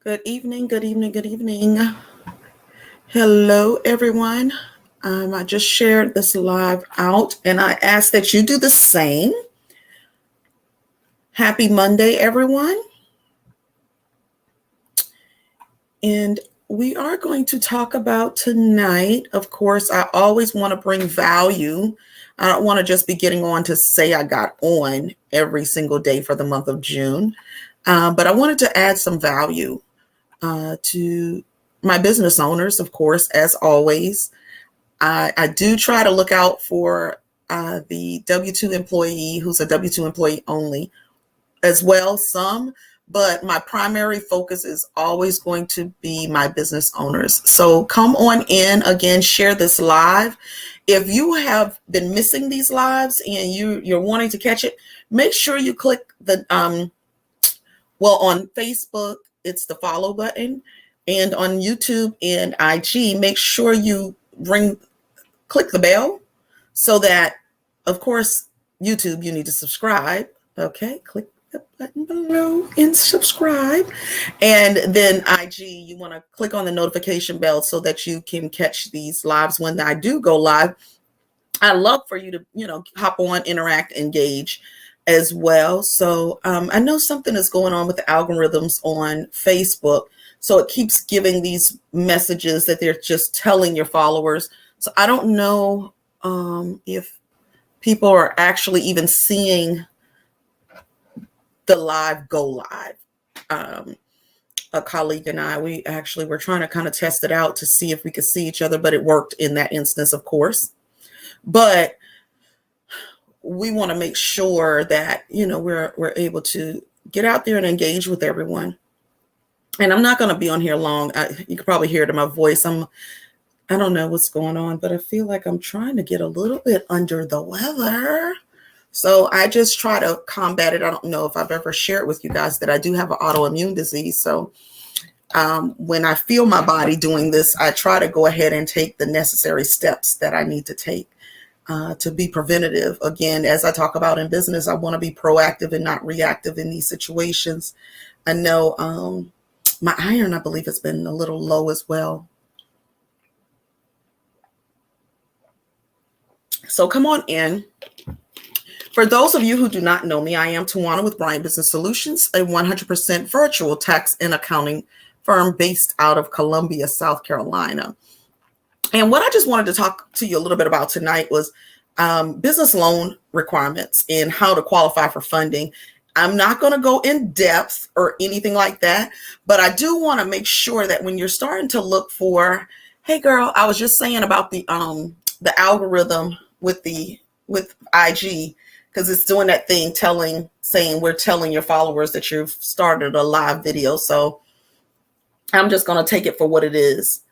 Good evening, good evening, good evening. Hello, everyone. I just shared this live out and I ask that you do the same. Happy Monday, everyone. And we are going to talk about tonight. Of course, I always want to bring value. I don't want to just be getting on to say I got on every single day for the month of June, but I wanted to add some value to my business owners, of course, as always. I do try to look out for the W-2 employee who's a W-2 employee only as well, some, but my primary focus is always going to be my business owners. So come on in again, share this live. If you have been missing these lives and you're wanting to catch it, make sure you click the, on Facebook, it's the follow button, and on YouTube and IG, make sure you click the bell so that, of course, YouTube, you need to subscribe. Okay, click the button below and subscribe. And then IG, you want to click on the notification bell so that you can catch these lives when I do go live. I love for you to, hop on, interact, engage as well. So I know something is going on with the algorithms on Facebook. So it keeps giving these messages that they're just telling your followers. So I don't know if people are actually even seeing the live go live. A colleague and I, we actually were trying to kind of test it out to see if we could see each other, but it worked in that instance, of course. But we want to make sure that, we're able to get out there and engage with everyone. And I'm not going to be on here long. You can probably hear it in my voice. I don't know what's going on, but I feel like I'm trying to get a little bit under the weather. So I just try to combat it. I don't know if I've ever shared with you guys that I do have an autoimmune disease. So when I feel my body doing this, I try to go ahead and take the necessary steps that I need to take to be preventative. Again, as I talk about in business, I want to be proactive and not reactive in these situations. I know my iron, I believe, has been a little low as well. So come on in. For those of you who do not know me, I am Tawana with Bryant Business Solutions, a 100% virtual tax and accounting firm based out of Columbia, South Carolina. And what I just wanted to talk to you a little bit about tonight was business loan requirements and how to qualify for funding. I'm not going to go in depth or anything like that, but I do want to make sure that when you're starting to look for, hey girl, I was just saying about the algorithm with IG, because it's doing that thing saying we're telling your followers that you've started a live video. So I'm just going to take it for what it is.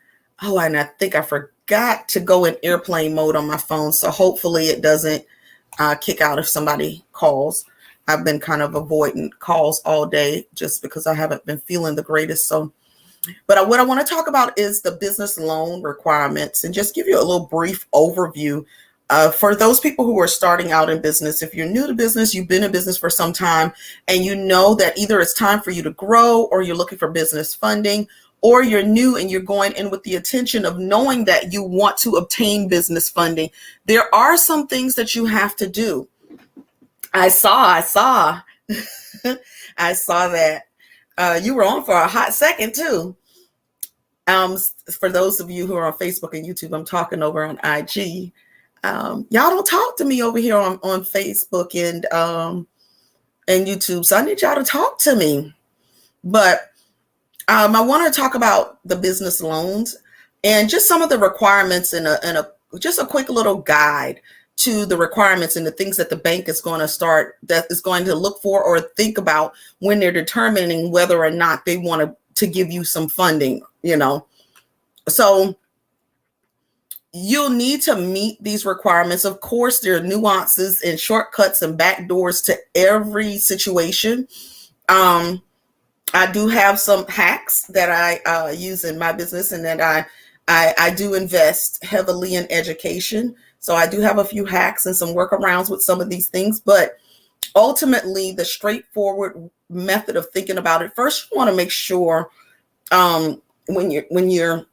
Oh, and I think I forgot to go in airplane mode on my phone. So hopefully it doesn't kick out if somebody calls. I've been kind of avoiding calls all day just because I haven't been feeling the greatest. But what I want to talk about is the business loan requirements and just give you a little brief overview. For those people who are starting out in business, if you're new to business, you've been in business for some time, and you know that either it's time for you to grow or you're looking for business funding, or you're new and you're going in with the intention of knowing that you want to obtain business funding, there are some things that you have to do. I saw I saw that you were on for a hot second too. For those of you who are on Facebook and YouTube, I'm talking over on IG. Y'all don't talk to me over here on Facebook and YouTube. So I need y'all to talk to me. But I want to talk about the business loans and just some of the requirements and just a quick little guide to the requirements and the things that the bank is going to look for or think about when they're determining whether or not they want to give you some funding, So you'll need to meet these requirements. Of course, there are nuances and shortcuts and backdoors to every situation. I do have some hacks that I use in my business, and that I do invest heavily in education. So I do have a few hacks and some workarounds with some of these things, but ultimately the straightforward method of thinking about it, first you want to make sure when you're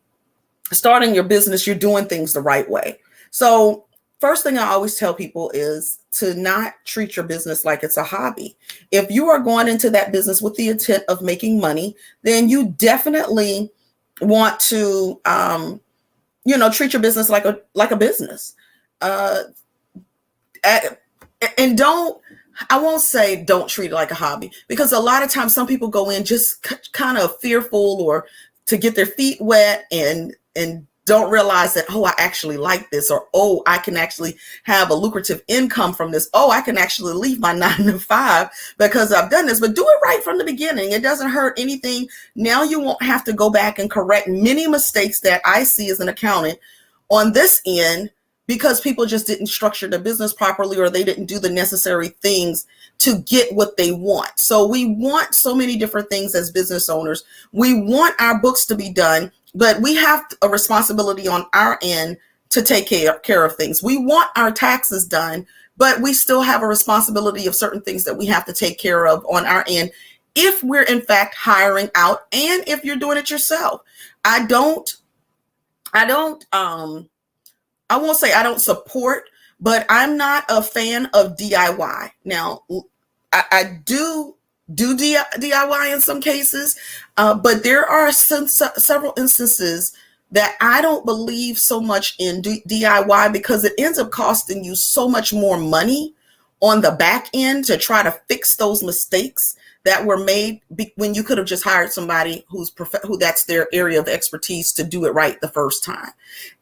starting your business, you're doing things the right way. So first thing I always tell people is to not treat your business like it's a hobby. If you are going into that business with the intent of making money, then you definitely want to, treat your business like a business. And I won't say don't treat it like a hobby, because a lot of times some people go in just kind of fearful or to get their feet wet and don't realize that, oh, I actually like this, or, oh, I can actually have a lucrative income from this. Oh, I can actually leave my 9 to 5 because I've done this. But do it right from the beginning. It doesn't hurt anything. Now you won't have to go back and correct many mistakes that I see as an accountant on this end, because people just didn't structure the business properly, or they didn't do the necessary things to get what they want. So we want so many different things as business owners. We want our books to be done, but we have a responsibility on our end to take care of things. We want our taxes done, but we still have a responsibility of certain things that we have to take care of on our end if we're in fact hiring out, and if you're doing it yourself. I won't say I don't support, but I'm not a fan of DIY. Now, I do DIY in some cases, but there are several instances that I don't believe so much in DIY, because it ends up costing you so much more money on the back end to try to fix those mistakes that were made when you could have just hired somebody who that's their area of expertise to do it right the first time.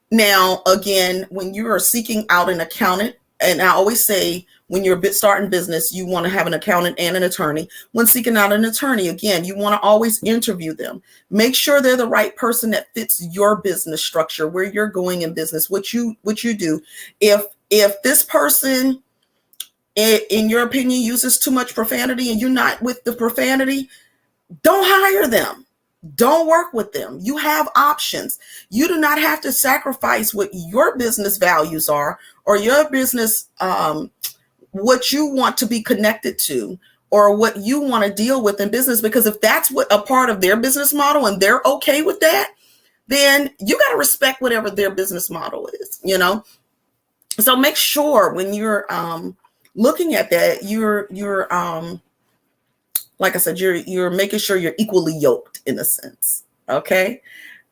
Now, again, when you are seeking out an accountant, and I always say when you're starting business, you want to have an accountant and an attorney. When seeking out an attorney, again, you want to always interview them. Make sure they're the right person that fits your business structure, where you're going in business, what you do. If this person, in your opinion, uses too much profanity and you're not with the profanity, don't hire them. Don't work with them. You have options. You do not have to sacrifice what your business values are, or your business, what you want to be connected to, or what you want to deal with in business. Because if that's what a part of their business model and they're okay with that, then you got to respect whatever their business model is, So make sure when you're looking at that, you're like I said, you're making sure you're equally yoked in a sense. Okay.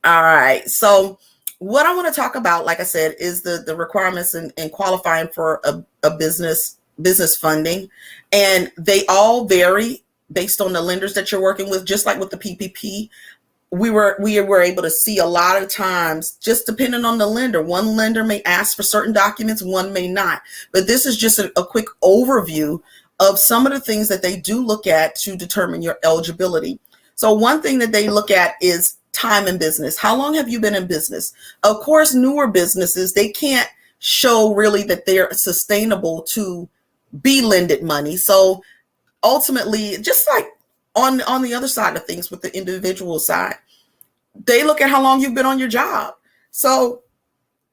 All right. So what I want to talk about, like I said, is the requirements and qualifying for a business funding. And they all vary based on the lenders that you're working with. Just like with the PPP, we were able to see a lot of times, just depending on the lender. One lender may ask for certain documents, one may not. But this is just a quick overview of some of the things that they do look at to determine your eligibility. So one thing that they look at is time in business. How long have you been in business? Of course, newer businesses, they can't show really that they're sustainable to be lended money. So ultimately, just like on the other side of things with the individual side, they look at how long you've been on your job. So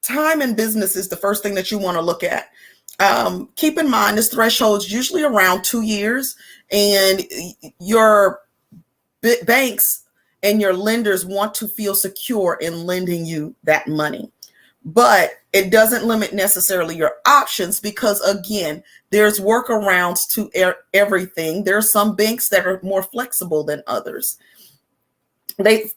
time in business is the first thing that you want to look at. Keep in mind, this threshold is usually around 2 years, and your banks and your lenders want to feel secure in lending you that money. But it doesn't limit necessarily your options, because again, there's workarounds to everything. There are some banks that are more flexible than others.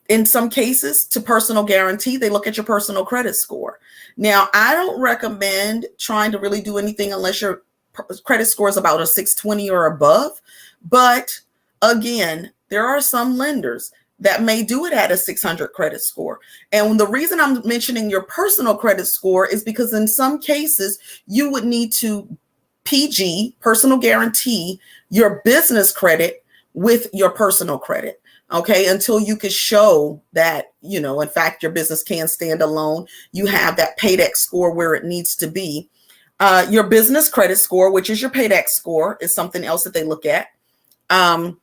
In some cases, to personal guarantee, they look at your personal credit score. Now, I don't recommend trying to really do anything unless your credit score is about a 620 or above. But again, there are some lenders that may do it at a 600 credit score. And the reason I'm mentioning your personal credit score is because in some cases, you would need to PG, personal guarantee, your business credit with your personal credit. Okay, until you can show that, in fact, your business can stand alone. You have that PAYDEX score where it needs to be. Your business credit score, which is your PAYDEX score, is something else that they look at. And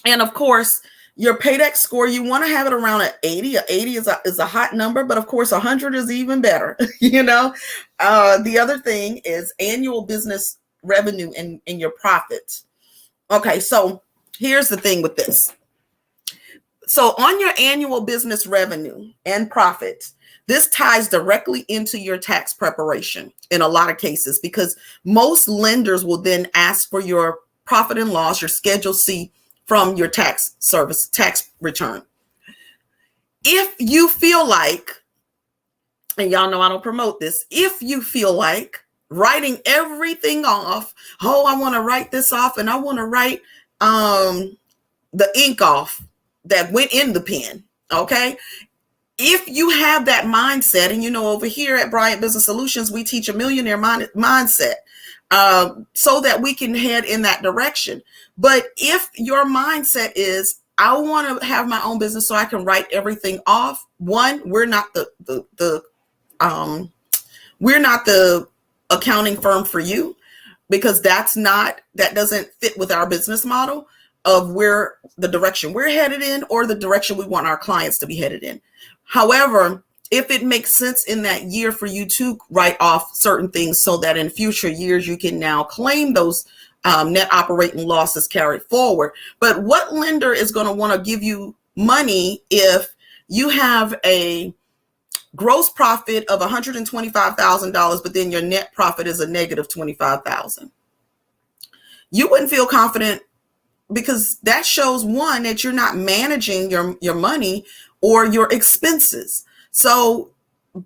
of course, your PAYDEX score, you want to have it around an 80. A 80 is a hot number, but of course, 100 is even better. The other thing is annual business revenue and your profits. Okay, so here's the thing with this. So on your annual business revenue and profits, this ties directly into your tax preparation in a lot of cases, because most lenders will then ask for your profit and loss, your Schedule C, from your tax return. If you feel like, and y'all know I don't promote this, if you feel like writing everything off, oh, I want to write this off, and I want to write the ink off that went in the pen, okay? If you have that mindset, and over here at Bryant Business Solutions, we teach a millionaire mindset so that we can head in that direction. But if your mindset is, I want to have my own business so I can write everything off, one, we're not the accounting firm for you, because that doesn't fit with our business model of where the direction we're headed in, or the direction we want our clients to be headed in. However, if it makes sense in that year for you to write off certain things so that in future years you can now claim those net operating losses carried forward. But what lender is going to want to give you money if you have a gross profit of $125,000, but then your net profit is a negative $25,000? You wouldn't feel confident, because that shows, one, that you're not managing your money or your expenses. So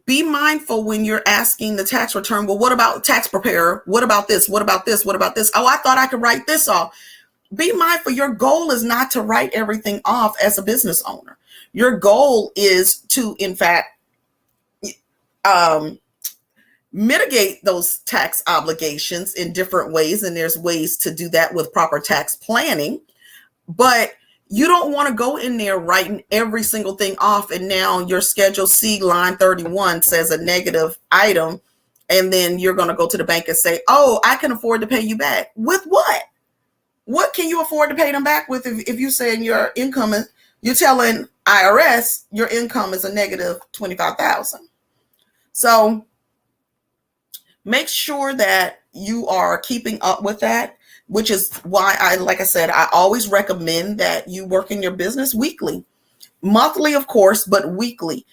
be mindful when you're asking the tax return, well, what about tax preparer? What about this? What about this? What about this? Oh, I thought I could write this off. Be mindful. Your goal is not to write everything off as a business owner. Your goal is to, in fact, mitigate those tax obligations in different ways. And there's ways to do that with proper tax planning. But you don't want to go in there writing every single thing off, and now your Schedule C line 31 says a negative item, and then you're going to go to the bank and say, oh, I can afford to pay you back. With what? What can you afford to pay them back with if you're saying your income is, you're telling IRS your income is a negative $25,000? So make sure that you are keeping up with that, which is why like I said, I always recommend that you work in your business weekly, monthly, of course, but weekly.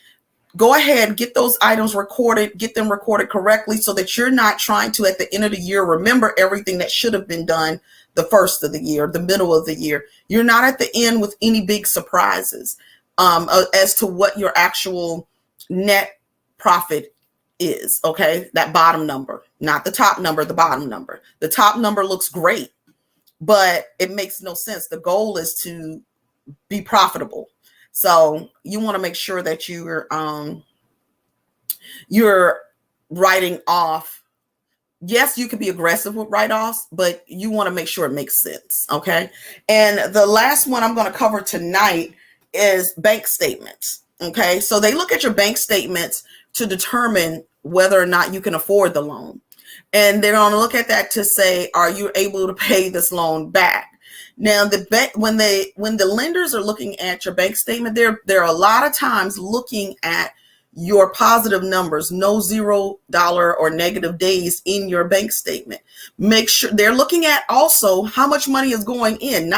Go ahead, get those items recorded, get them recorded correctly, so that you're not trying to, at the end of the year, remember everything that should have been done the first of the year, the middle of the year. You're not at the end with any big surprises as to what your actual net profit is, okay? That bottom number, not the top number, the bottom number. The top number looks great, but it makes no sense. The goal is to be profitable. So you want to make sure that you're writing off. Yes, you can be aggressive with write-offs, but you want to make sure it makes sense, okay? And the last one I'm going to cover tonight is bank statements, okay? So they look at your bank statements to determine whether or not you can afford the loan. And they're going to look at that to say, are you able to pay this loan back? Now, when the lenders are looking at your bank statement, they're a lot of times looking at your positive numbers, no $0 or negative days in your bank statement. Make sure they're looking at also how much money is going in.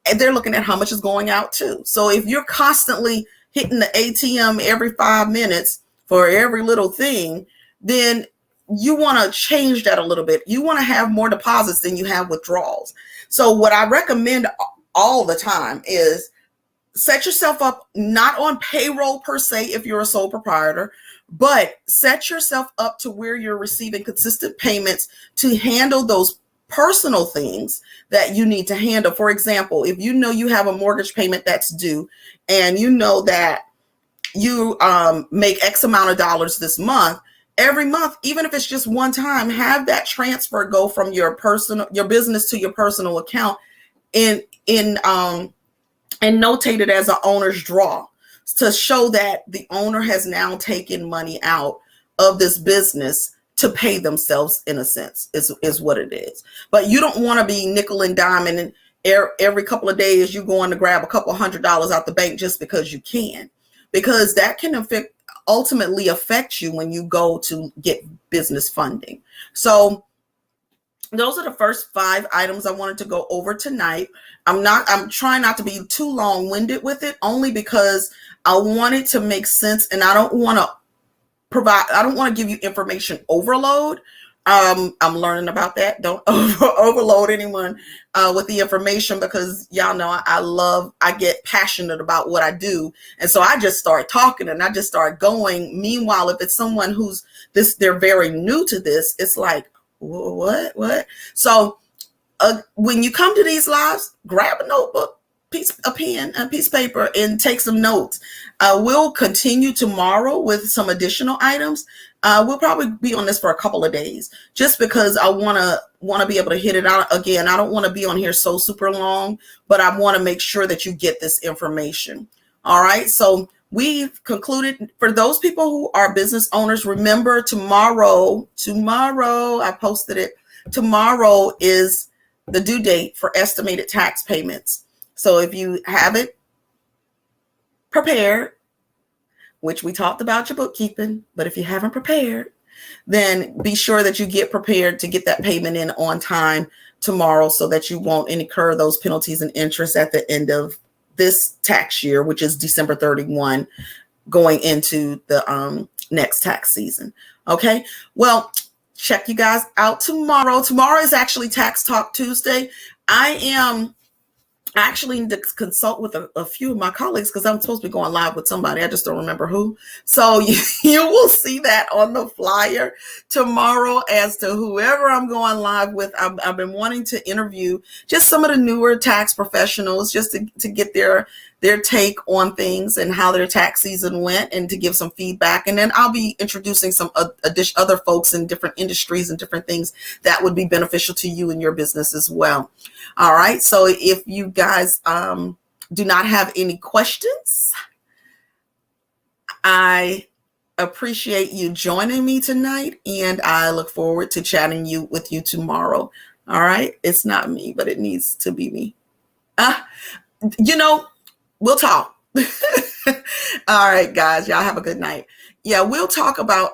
And they're looking at how much is going out too. So if you're constantly hitting the ATM every 5 minutes for every little thing, then you want to change that a little bit. You want to have more deposits than you have withdrawals. So what I recommend all the time is set yourself up, not on payroll per se if you're a sole proprietor, but set yourself up to where you're receiving consistent payments to handle those personal things that you need to handle. For example, if you know you have a mortgage payment that's due, and you know that you make X amount of dollars this month, every month, even if it's just one time, have that transfer go from your business to your personal account and notate it as an owner's draw to show that the owner has now taken money out of this business to pay themselves, in a sense, is what it is. But you don't want to be nickel and diming, and every couple of days you going to grab a couple $100 out the bank just because you can, because that can ultimately affect you when you go to get business funding. So those are the first 5 items I wanted to go over tonight. I'm trying not to be too long-winded with it, only because I want it to make sense, and I don't want to give you information overload. I'm learning about that. Don't overload anyone with the information, because y'all know I get passionate about what I do. And so I just start talking and I just start going. Meanwhile, if it's someone they're very new to this, it's like, what? So when you come to these lives, grab a notebook, a pen, a piece of paper, and take some notes. We'll continue tomorrow with some additional items. We'll probably be on this for a couple of days, just because I want to be able to hit it out again. I don't want to be on here so super long, but I want to make sure that you get this information. All right. So we've concluded. For those people who are business owners, remember tomorrow, I posted it. Tomorrow is the due date for estimated tax payments. So if you haven't prepared, which we talked about your bookkeeping, but if you haven't prepared, then be sure that you get prepared to get that payment in on time tomorrow, so that you won't incur those penalties and interest at the end of this tax year, which is December 31, going into the next tax season. Okay. Well, check you guys out tomorrow. Tomorrow is actually Tax Talk Tuesday. I actually need to consult with a few of my colleagues, because I'm supposed to be going live with somebody. I just don't remember who. So you will see that on the flyer tomorrow as to whoever I'm going live with. I've been wanting to interview just some of the newer tax professionals, just to get their take on things and how their tax season went, and to give some feedback. And then I'll be introducing some other folks in different industries and different things that would be beneficial to you and your business as well. All right. So if you guys do not have any questions, I appreciate you joining me tonight, and I look forward to chatting with you tomorrow. All right. It's not me, but it needs to be me. We'll talk. All right, guys, y'all have a good night. Yeah, we'll talk about